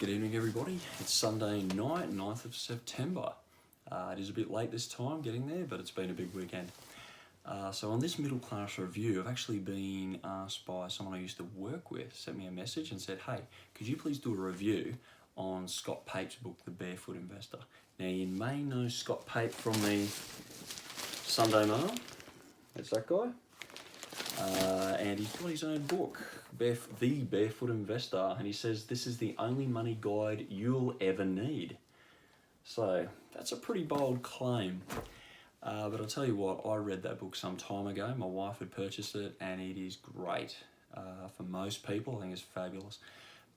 Good evening, everybody. It's Sunday night, 9th of September. It is a bit late this time getting there, but it's been a big weekend. So on this middle class review, I've actually been asked by someone I used to work with, sent me a message and said, hey, could you please do a review on Scott Pape's book, The Barefoot Investor? Now, you may know Scott Pape from the Sunday Mail. That's that guy. And he's got his own book, The Barefoot Investor, and he says this is the only money guide you'll ever need. So that's a pretty bold claim. But I'll tell you what, I read that book some time ago. My wife had purchased it, and it is great. For most people, I think it's fabulous.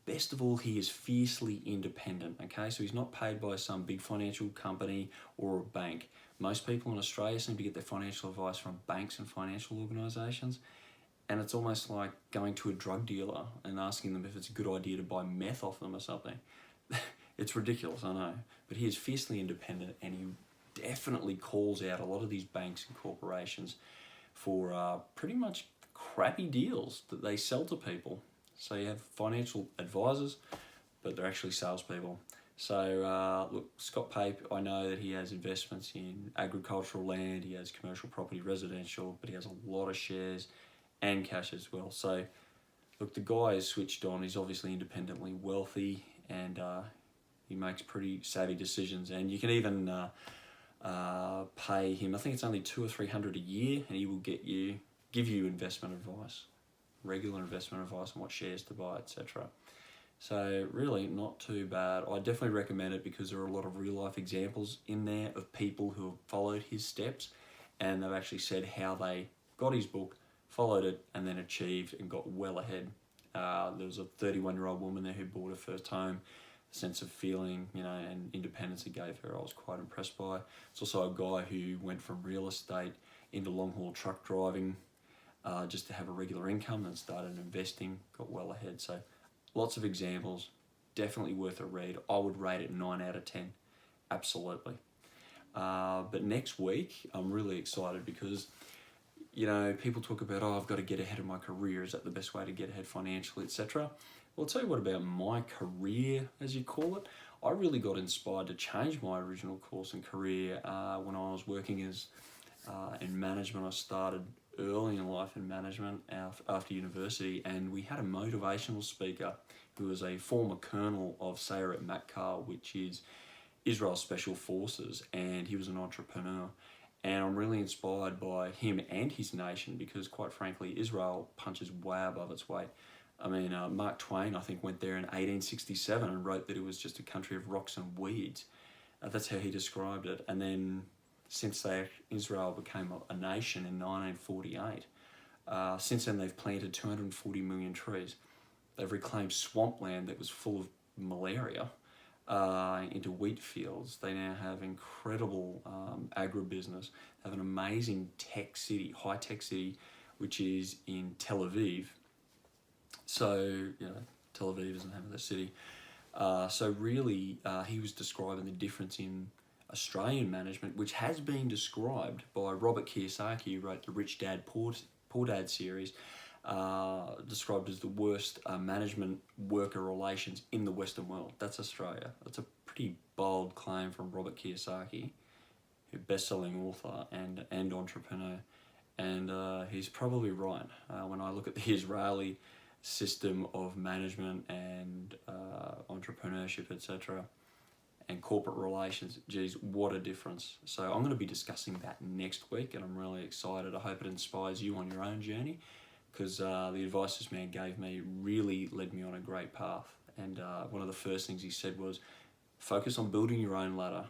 Best of all, he is fiercely independent, okay? So he's not paid by some big financial company or a bank. Most people in Australia seem to get their financial advice from banks and financial organisations, and it's almost like going to a drug dealer and asking them if it's a good idea to buy meth off them or something. It's ridiculous, I know, but he is fiercely independent, and he definitely calls out a lot of these banks and corporations for pretty much crappy deals that they sell to people. So you have financial advisors, but they're actually salespeople. So look, Scott Pape, I know that he has investments in agricultural land, he has commercial property, residential, but he has a lot of shares and cash as well. So look, the guy is switched on. He's obviously independently wealthy, and he makes pretty savvy decisions. And you can even pay him, I think it's only $200 or $300 a year, and he will give you investment advice, regular investment advice on what shares to buy, etc. So really not too bad. I definitely recommend it because there are a lot of real life examples in there of people who have followed his steps, and they've actually said how they got his book, followed it, and then achieved and got well ahead. There was a 31-year-old woman there who bought her first home. The sense of feeling, and independence it gave her, I was quite impressed by. It's also a guy who went from real estate into long-haul truck driving just to have a regular income, and started investing, got well ahead. So lots of examples, definitely worth a read. I would rate it 9 out of 10, absolutely. But next week, I'm really excited because, people talk about, I've got to get ahead of my career. Is that the best way to get ahead financially, etc.? Well, I'll tell you what about my career, as you call it. I really got inspired to change my original course and career when I was working as in management. I started early in life in management after university, and we had a motivational speaker who was a former colonel of Sayeret Matkal, which is Israel's Special Forces, and he was an entrepreneur. And I'm really inspired by him and his nation because, quite frankly, Israel punches way above its weight. I mean, Mark Twain, I think, went there in 1867 and wrote that it was just a country of rocks and weeds. That's how he described it. And then since Israel became a nation in 1948, since then they've planted 240 million trees. They've reclaimed swampland that was full of malaria into wheat fields. They now have incredible agribusiness. They have an amazing high-tech city, which is in Tel Aviv. So, Tel Aviv is the name of the city. So really, he was describing the difference in Australian management, which has been described by Robert Kiyosaki, who wrote the Rich Dad, Poor Dad series, described as the worst management worker relations in the Western world. That's Australia. That's a pretty bold claim from Robert Kiyosaki, a best-selling author and entrepreneur. And he's probably right. When I look at the Israeli system of management and entrepreneurship, etc., and corporate relations, geez, what a difference. So I'm going to be discussing that next week, and I'm really excited. I hope it inspires you on your own journey, because the advice this man gave me really led me on a great path. And one of the first things he said was, focus on building your own ladder,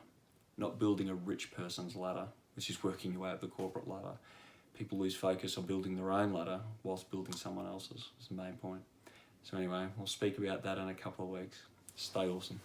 not building a rich person's ladder, which is working your way up the corporate ladder. People lose focus on building their own ladder whilst building someone else's, is the main point. So anyway, we'll speak about that in a couple of weeks. Stay awesome.